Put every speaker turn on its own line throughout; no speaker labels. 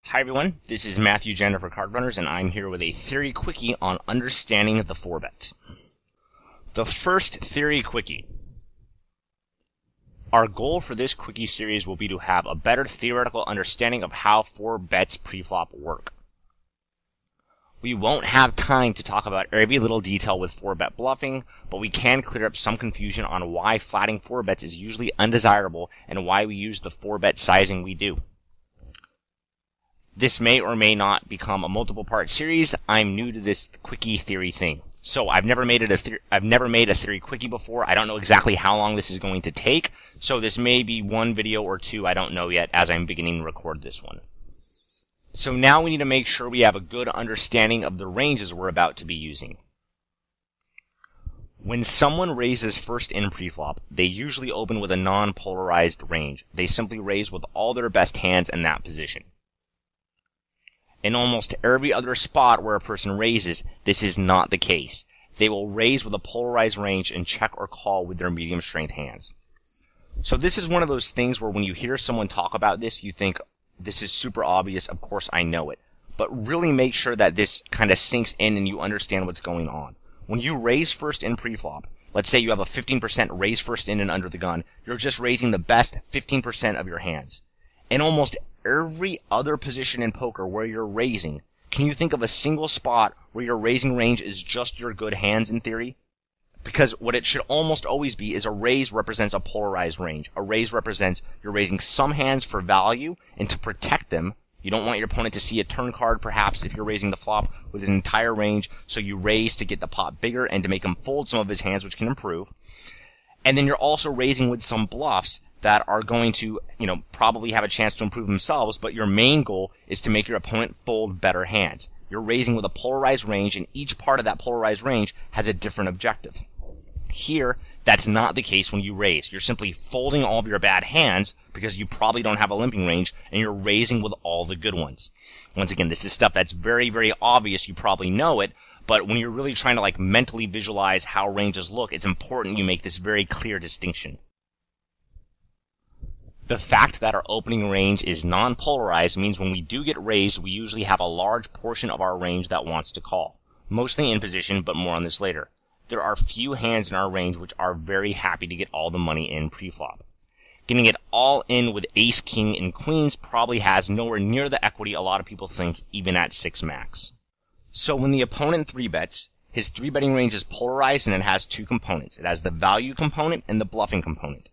Hi everyone, this is Matthew Jenner for Card Runners, and I'm here with a theory quickie on understanding the 4-bet. The first theory quickie. Our goal for this quickie series will be to have a better theoretical understanding of how 4-bets preflop work. We won't have time to talk about every little detail with 4-bet bluffing, but we can clear up some confusion on why flatting 4-bets is usually undesirable and why we use the 4-bet sizing we do. This may or may not become a multiple part series. I'm new to this quickie theory thing. So I've never made a theory quickie before. I don't know exactly how long this is going to take. So this may be one video or two. I don't know yet as I'm beginning to record this one. So now we need to make sure we have a good understanding of the ranges we're about to be using. When someone raises first in preflop, they usually open with a non-polarized range. They simply raise with all their best hands in that position. In almost every other spot where a person raises, this is not the case. They will raise with a polarized range and check or call with their medium strength hands. So this is one of those things where when you hear someone talk about this, you think, this is super obvious, of course I know it. But really make sure that this kind of sinks in and you understand what's going on. When you raise first in preflop, let's say you have a 15% raise first in and under the gun, you're just raising the best 15% of your hands. In almost every other position in poker where you're raising, can you think of a single spot where your raising range is just your good hands in theory? Because what it should almost always be is a raise represents a polarized range. A raise represents you're raising some hands for value, and to protect them, you don't want your opponent to see a turn card, perhaps, if you're raising the flop with his entire range, so you raise to get the pot bigger and to make him fold some of his hands, which can improve. And then you're also raising with some bluffs that are going to, probably have a chance to improve themselves, but your main goal is to make your opponent fold better hands. You're raising with a polarized range, and each part of that polarized range has a different objective. Here, that's not the case when you raise. You're simply folding all of your bad hands because you probably don't have a limping range, and you're raising with all the good ones. Once again, this is stuff that's very, very obvious. You probably know it, but when you're really trying to mentally visualize how ranges look, it's important you make this very clear distinction. The fact that our opening range is non-polarized means when we do get raised, we usually have a large portion of our range that wants to call. Mostly in position, but more on this later. There are few hands in our range which are very happy to get all the money in preflop. Getting it all in with ace, king, and queens probably has nowhere near the equity a lot of people think, even at 6 max. So when the opponent 3-bets, his 3-betting range is polarized and it has two components. It has the value component and the bluffing component.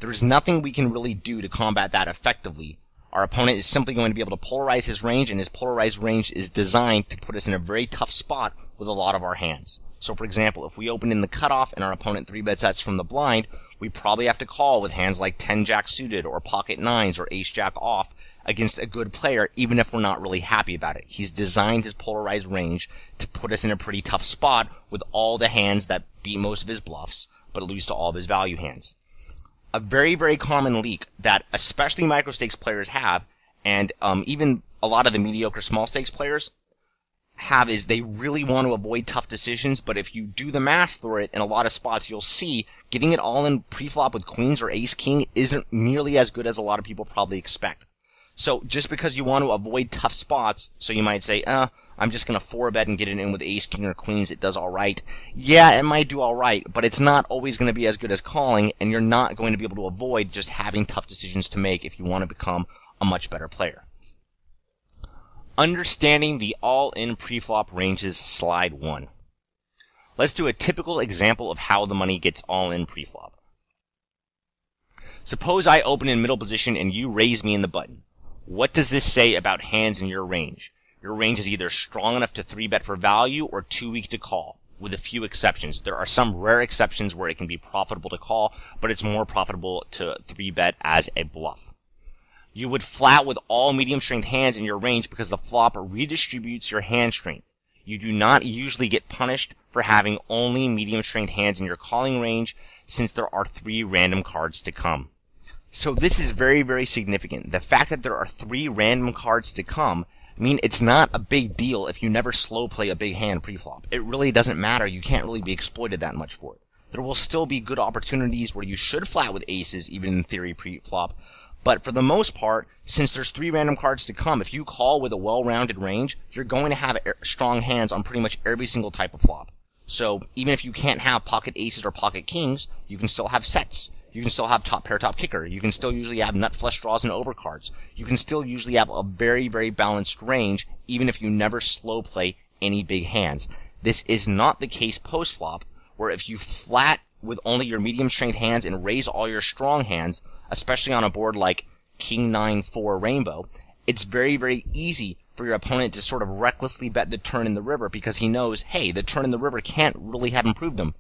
There's nothing we can really do to combat that effectively. Our opponent is simply going to be able to polarize his range, and his polarized range is designed to put us in a very tough spot with a lot of our hands. So for example, if we open in the cutoff and our opponent 3-bets us from the blind, we probably have to call with hands like 10-jack suited or pocket nines or ace-jack off against a good player, even if we're not really happy about it. He's designed his polarized range to put us in a pretty tough spot with all the hands that beat most of his bluffs, but lose to all of his value hands. A very, very common leak that especially micro-stakes players have, and even a lot of the mediocre small-stakes players have, is they really want to avoid tough decisions, but if you do the math for it in a lot of spots, you'll see getting it all in preflop with queens or ace-king isn't nearly as good as a lot of people probably expect. So just because you want to avoid tough spots, so you might say, I'm just going to 4-bet and get it in with ace, king, or queens, it does alright. Yeah, it might do alright, but it's not always going to be as good as calling, and you're not going to be able to avoid just having tough decisions to make if you want to become a much better player. Understanding the all-in preflop ranges, slide 1. Let's do a typical example of how the money gets all-in preflop. Suppose I open in middle position and you raise me in the button. What does this say about hands in your range? Your range is either strong enough to 3-bet for value or too weak to call, with a few exceptions. There are some rare exceptions where it can be profitable to call, but it's more profitable to 3-bet as a bluff. You would flat with all medium strength hands in your range because the flop redistributes your hand strength. You do not usually get punished for having only medium strength hands in your calling range since there are 3 random cards to come. So this is very, very significant. The fact that there are 3 random cards to come mean it's not a big deal if you never slow play a big hand preflop. It really doesn't matter. You can't really be exploited that much for it. There will still be good opportunities where you should flat with aces, even in theory preflop. But for the most part, since there's 3 random cards to come, if you call with a well-rounded range, you're going to have strong hands on pretty much every single type of flop. So even if you can't have pocket aces or pocket kings, you can still have sets. You can still have top pair, top kicker. You can still usually have nut flush draws and overcards. You can still usually have a very, very balanced range, even if you never slow play any big hands. This is not the case post-flop, where if you flat with only your medium strength hands and raise all your strong hands, especially on a board like King 9-4 Rainbow, it's very, very easy for your opponent to sort of recklessly bet the turn in the river because he knows, hey, the turn in the river can't really have improved him.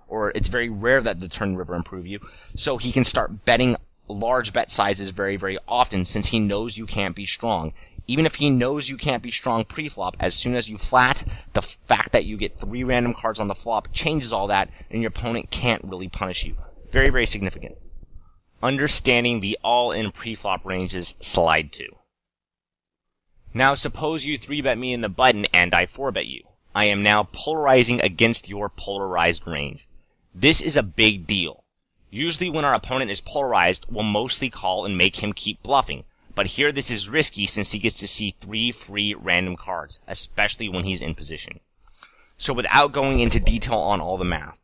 Or it's very rare that the turn in the river improve you. So he can start betting large bet sizes very, very often since he knows you can't be strong. Even if he knows you can't be strong pre-flop, as soon as you flat, the fact that you get 3 random cards on the flop changes all that, and your opponent can't really punish you. Very, very significant. Understanding the all-in pre-flop ranges, slide 2. Now suppose you 3-bet me in the button and I 4-bet you. I am now polarizing against your polarized range. This is a big deal. Usually when our opponent is polarized, we'll mostly call and make him keep bluffing. But here this is risky since he gets to see 3 free random cards, especially when he's in position. So without going into detail on all the math,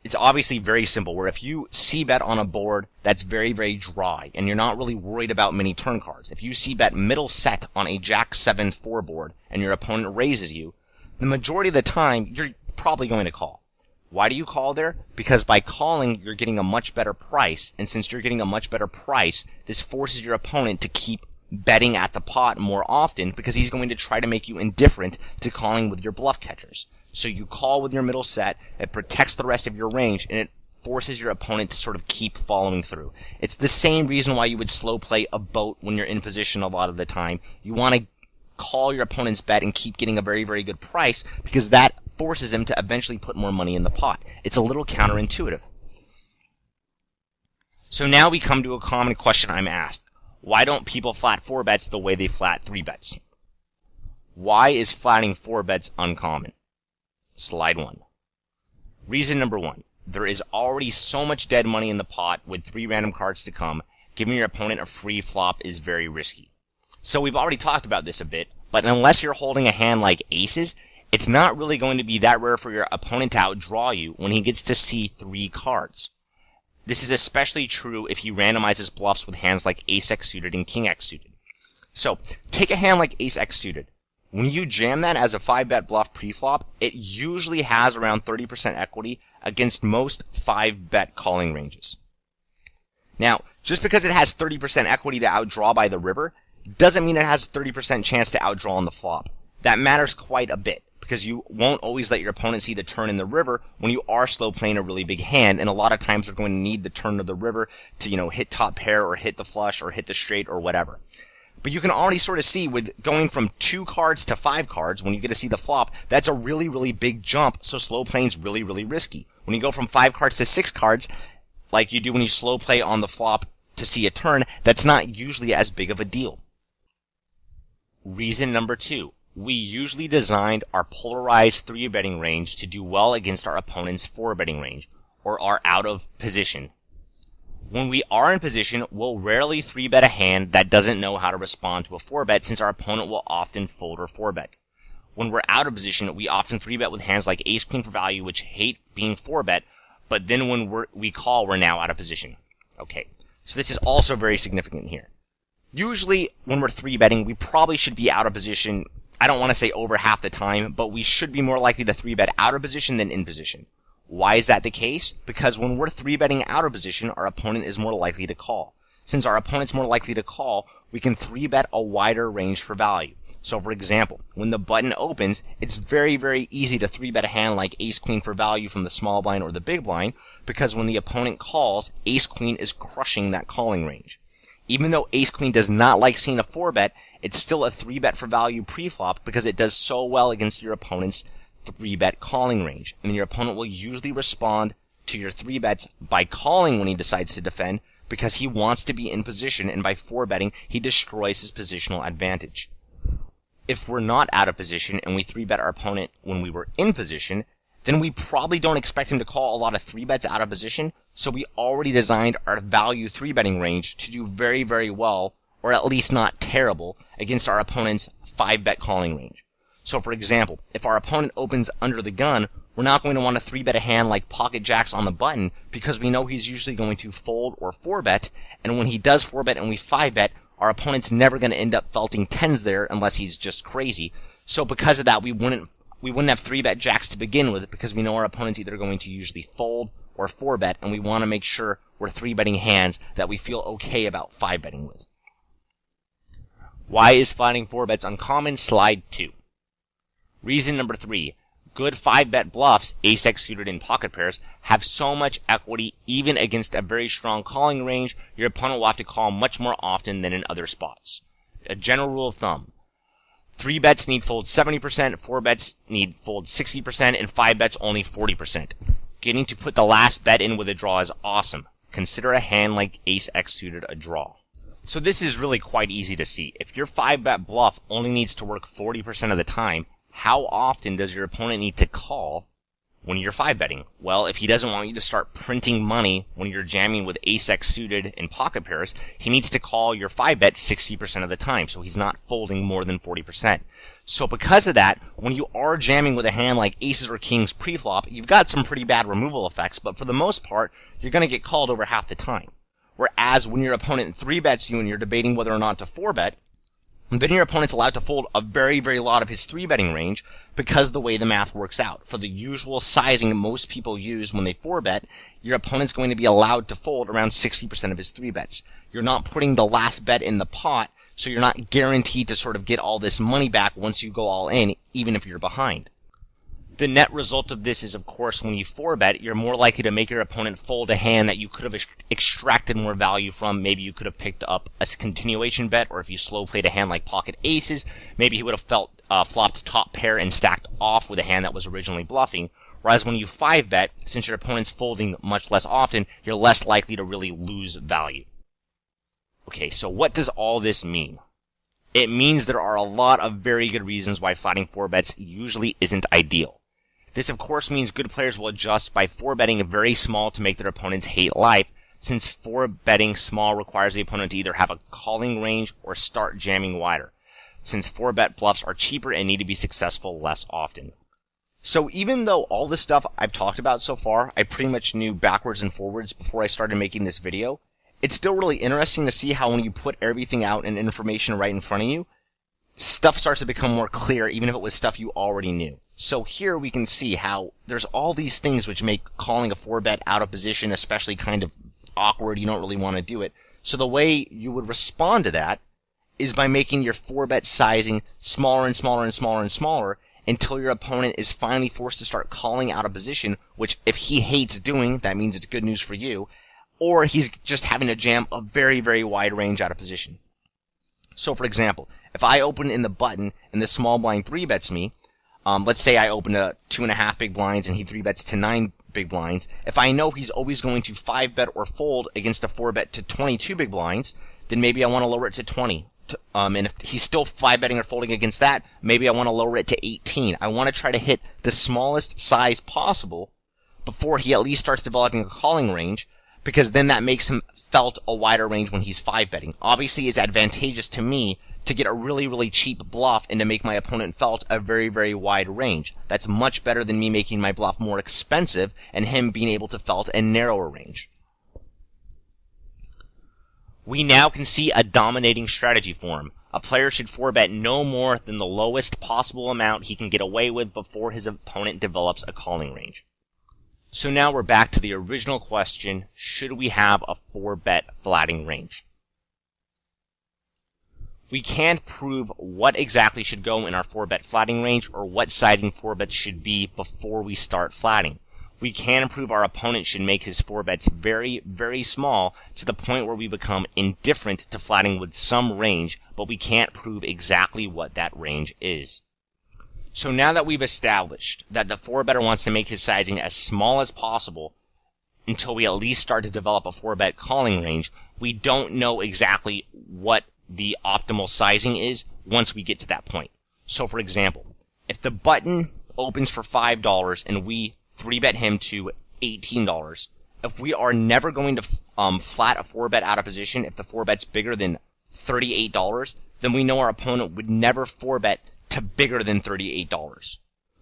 it's obviously very simple, where if you c-bet on a board that's very, very dry, and you're not really worried about many turn cards, if you c-bet middle set on a Jack 7-4 board, and your opponent raises you, the majority of the time, you're probably going to call. Why do you call there? Because by calling, you're getting a much better price, and since you're getting a much better price, this forces your opponent to keep betting at the pot more often because he's going to try to make you indifferent to calling with your bluff catchers. So you call with your middle set, it protects the rest of your range, and it forces your opponent to sort of keep following through. It's the same reason why you would slow play a boat when you're in position a lot of the time. You want to call your opponent's bet and keep getting a very, very good price because that forces him to eventually put more money in the pot. It's a little counterintuitive. So now we come to a common question I'm asked. Why don't people flat 4-bets the way they flat 3-bets? Why is flatting 4-bets uncommon? Slide 1. Reason number 1. There is already so much dead money in the pot with 3 random cards to come. Giving your opponent a free flop is very risky. So we've already talked about this a bit, but unless you're holding a hand like aces, it's not really going to be that rare for your opponent to outdraw you when he gets to see 3 cards. This is especially true if he randomizes bluffs with hands like ace-x suited and king-x suited. So, take a hand like ace-x suited. When you jam that as a 5-bet bluff preflop, it usually has around 30% equity against most 5-bet calling ranges. Now, just because it has 30% equity to outdraw by the river, doesn't mean it has a 30% chance to outdraw on the flop. That matters quite a bit, because you won't always let your opponent see the turn in the river when you are slow playing a really big hand, and a lot of times they're going to need the turn of the river to, hit top pair or hit the flush or hit the straight or whatever. But you can already sort of see with going from 2 cards to 5 cards, when you get to see the flop, that's a really, really big jump, so slow playing's really, really risky. When you go from 5 cards to 6 cards, like you do when you slow play on the flop to see a turn, that's not usually as big of a deal. Reason number 2. We usually designed our polarized 3-betting range to do well against our opponent's 4-betting range, or our out of position. When we are in position, we'll rarely 3-bet a hand that doesn't know how to respond to a 4-bet since our opponent will often fold or 4-bet. When we're out of position, we often 3-bet with hands like ace-queen for value, which hate being 4-bet, but then when we call, we're now out of position. Okay, so this is also very significant here. Usually, when we're 3-betting, we probably should be out of position, I don't want to say over half the time, but we should be more likely to 3-bet out of position than in position. Why is that the case? Because when we're 3-betting out of position, our opponent is more likely to call. Since our opponent's more likely to call, we can 3-bet a wider range for value. So for example, when the button opens, it's very, very easy to 3-bet a hand like ace-queen for value from the small blind or the big blind, because when the opponent calls, ace-queen is crushing that calling range. Even though ace-queen does not like seeing a 4-bet, it's still a 3-bet for value preflop because it does so well against your opponent's 3-bet calling range. And your opponent will usually respond to your 3-bets by calling when he decides to defend, because he wants to be in position, and by 4-betting, he destroys his positional advantage. If we're not out of position and we 3-bet our opponent when we were in position, then we probably don't expect him to call a lot of 3-bets out of position, so we already designed our value 3-betting range to do very, very well, or at least not terrible, against our opponent's 5-bet calling range. So for example, if our opponent opens under the gun, we're not going to want to 3-bet a hand like pocket jacks on the button, because we know he's usually going to fold or 4-bet, and when he does 4-bet and we 5-bet, our opponent's never going to end up felting 10s there unless he's just crazy. So because of that, we wouldn't have 3-bet jacks to begin with, because we know our opponent's either going to usually fold or 4-bet, and we want to make sure we're 3-betting hands that we feel okay about 5-betting with. Why is flatting 4-bets uncommon? Slide 2. Reason number 3. Good 5-bet bluffs, ace-x suited in pocket pairs, have so much equity even against a very strong calling range, your opponent will have to call much more often than in other spots. A general rule of thumb. 3-bets need fold 70%, 4-bets need fold 60%, and 5-bets only 40%. Getting to put the last bet in with a draw is awesome. Consider a hand like ace-x suited a draw. So this is really quite easy to see. If your 5-bet bluff only needs to work 40% of the time, how often does your opponent need to call when you're 5-betting? Well, if he doesn't want you to start printing money when you're jamming with ace-x suited in pocket pairs, he needs to call your 5-bet 60% of the time, so he's not folding more than 40%. So because of that, when you are jamming with a hand like aces or kings pre-flop, you've got some pretty bad removal effects, but for the most part, you're going to get called over half the time. Whereas when your opponent 3-bets you and you're debating whether or not to 4-bet, then your opponent's allowed to fold a very, very lot of his 3-betting range because the way the math works out. For the usual sizing most people use when they 4-bet, your opponent's going to be allowed to fold around 60% of his 3-bets. You're not putting the last bet in the pot, so you're not guaranteed to sort of get all this money back once you go all in, even if you're behind. The net result of this is, of course, when you 4-bet, you're more likely to make your opponent fold a hand that you could have extracted more value from. Maybe you could have picked up a continuation bet, or if you slow played a hand like pocket aces, maybe he would have flopped top pair and stacked off with a hand that was originally bluffing. Whereas when you 5-bet, since your opponent's folding much less often, you're less likely to really lose value. Okay, so what does all this mean? It means there are a lot of very good reasons why flatting 4-bets usually isn't ideal. This, of course, means good players will adjust by 4-betting very small to make their opponents hate life, since 4-betting small requires the opponent to either have a calling range or start jamming wider, since 4-bet bluffs are cheaper and need to be successful less often. So even though all the stuff I've talked about so far, I pretty much knew backwards and forwards before I started making this video, it's still really interesting to see how when you put everything out and information right in front of you, stuff starts to become more clear even if it was stuff you already knew. So here we can see how there's all these things which make calling a 4-bet out of position especially kind of awkward. You don't really want to do it. So the way you would respond to that is by making your 4-bet sizing smaller and smaller and smaller and smaller until your opponent is finally forced to start calling out of position, which if he hates doing, that means it's good news for you, or he's just having to jam a very, very wide range out of position. So for example, if I open in the button and the small blind 3-bets me, let's say I open to 2.5 big blinds and he 3-bets to 9 big blinds. If I know he's always going to 5-bet or fold against a 4-bet to 22 big blinds, then maybe I want to lower it to 20. And if he's still 5-betting or folding against that, maybe I want to lower it to 18. I want to try to hit the smallest size possible before he at least starts developing a calling range, because then that makes him felt a wider range when he's 5-betting. Obviously, it's advantageous to me to get a really, really cheap bluff and to make my opponent felt a very, very wide range. That's much better than me making my bluff more expensive and him being able to felt a narrower range. We now can see a dominating strategy form. A player should 4-bet no more than the lowest possible amount he can get away with before his opponent develops a calling range. So now we're back to the original question, should we have a 4-bet flatting range? We can't prove what exactly should go in our 4-bet flatting range or what sizing 4-bets should be before we start flatting. We can prove our opponent should make his 4-bets very, very small to the point where we become indifferent to flatting with some range, but we can't prove exactly what that range is. So now that we've established that the 4-better wants to make his sizing as small as possible, until we at least start to develop a 4-bet calling range, we don't know exactly what the optimal sizing is once we get to that point. So for example, if the button opens for $5 and we 3-bet him to $18, if we are never going to flat a 4-bet out of position, if the 4-bet's bigger than $38, then we know our opponent would never 4-bet to bigger than $38.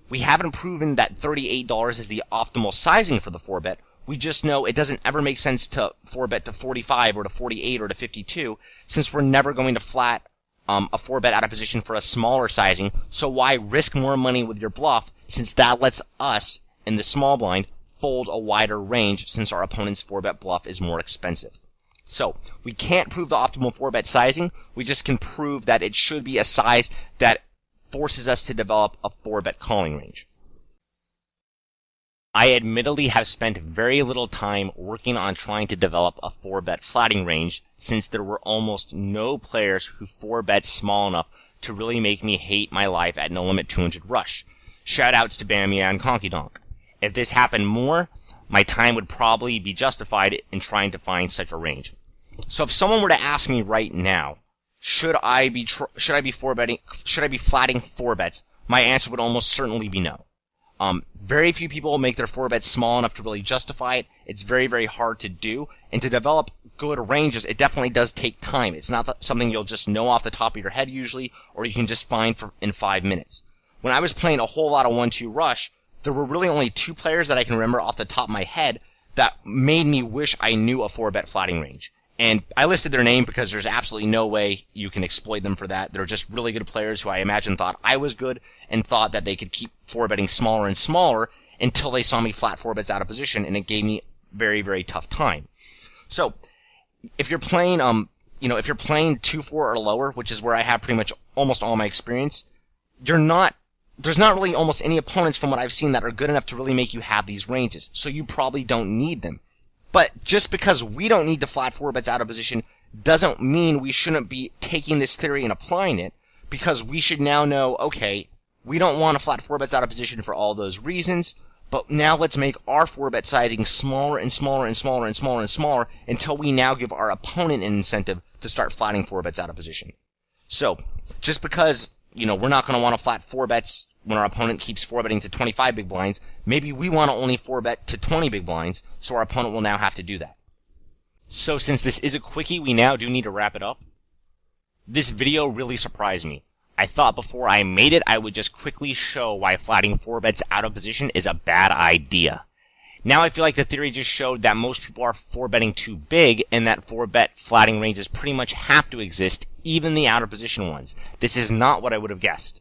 We haven't proven that $38 is the optimal sizing for the 4-bet. We just know it doesn't ever make sense to 4-bet to 45 or to 48 or to 52, since we're never going to flat a 4-bet out of position for a smaller sizing. So why risk more money with your bluff, since that lets us, in the small blind, fold a wider range, since our opponent's 4-bet bluff is more expensive. So we can't prove the optimal 4-bet sizing. We just can prove that it should be a size that forces us to develop a 4-bet calling range. I admittedly have spent very little time working on trying to develop a 4-bet flatting range, since there were almost no players who 4-bet small enough to really make me hate my life at No Limit 200 Rush. Shoutouts to Bamia and Conky Donk. If this happened more, my time would probably be justified in trying to find such a range. So if someone were to ask me right now, should I be flatting 4-bets, my answer would almost certainly be no. Very few people make their 4-bets small enough to really justify it. It's very, very hard to do. And to develop good ranges, it definitely does take time. It's not something you'll just know off the top of your head usually, or you can just find in 5 minutes. When I was playing a whole lot of 1-2 Rush, there were really only 2 players that I can remember off the top of my head that made me wish I knew a 4-bet flatting range. And I listed their name because there's absolutely no way you can exploit them for that. They're just really good players who I imagine thought I was good and thought that they could keep 4-betting smaller and smaller until they saw me flat 4-bets out of position, and it gave me very, very tough time. So, if you're playing, if you're playing 2-4 or lower, which is where I have pretty much almost all my experience, there's not really almost any opponents from what I've seen that are good enough to really make you have these ranges. So you probably don't need them. But just because we don't need to flat 4-bets out of position doesn't mean we shouldn't be taking this theory and applying it, because we should now know, okay, we don't want to flat 4-bets out of position for all those reasons, but now let's make our 4-bet sizing smaller and smaller and smaller and smaller and smaller until we now give our opponent an incentive to start flatting 4-bets out of position. So, just because, we're not going to want to flat 4-bets when our opponent keeps 4-betting to 25 big blinds, maybe we want to only 4-bet to 20 big blinds, so our opponent will now have to do that. So since this is a quickie, we now do need to wrap it up. This video really surprised me. I thought before I made it, I would just quickly show why flatting 4-bets out of position is a bad idea. Now I feel like the theory just showed that most people are 4-betting too big, and that 4-bet flatting ranges pretty much have to exist, even the out of position ones. This is not what I would have guessed.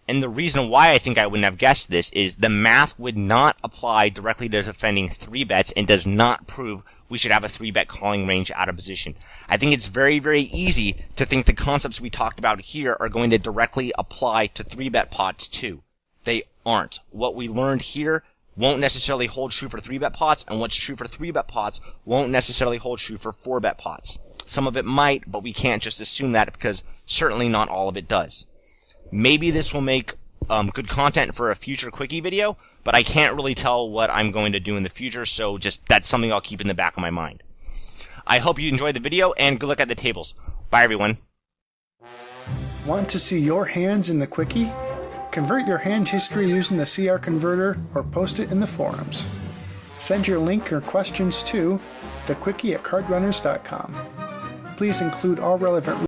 And the reason why I think I wouldn't have guessed this is the math would not apply directly to defending 3-bets and does not prove we should have a 3-bet calling range out of position. I think it's very, very easy to think the concepts we talked about here are going to directly apply to 3-bet pots too. They aren't. What we learned here won't necessarily hold true for 3-bet pots, and what's true for 3-bet pots won't necessarily hold true for 4-bet pots. Some of it might, but we can't just assume that, because certainly not all of it does. Maybe this will make good content for a future quickie video, but I can't really tell what I'm going to do in the future, so just that's something I'll keep in the back of my mind. I hope you enjoyed the video, and good luck at the tables. Bye, everyone.
Want to see your hands in the quickie? Convert your hand history using the CR converter or post it in the forums. Send your link or questions to thequickie@cardrunners.com. Please include all relevant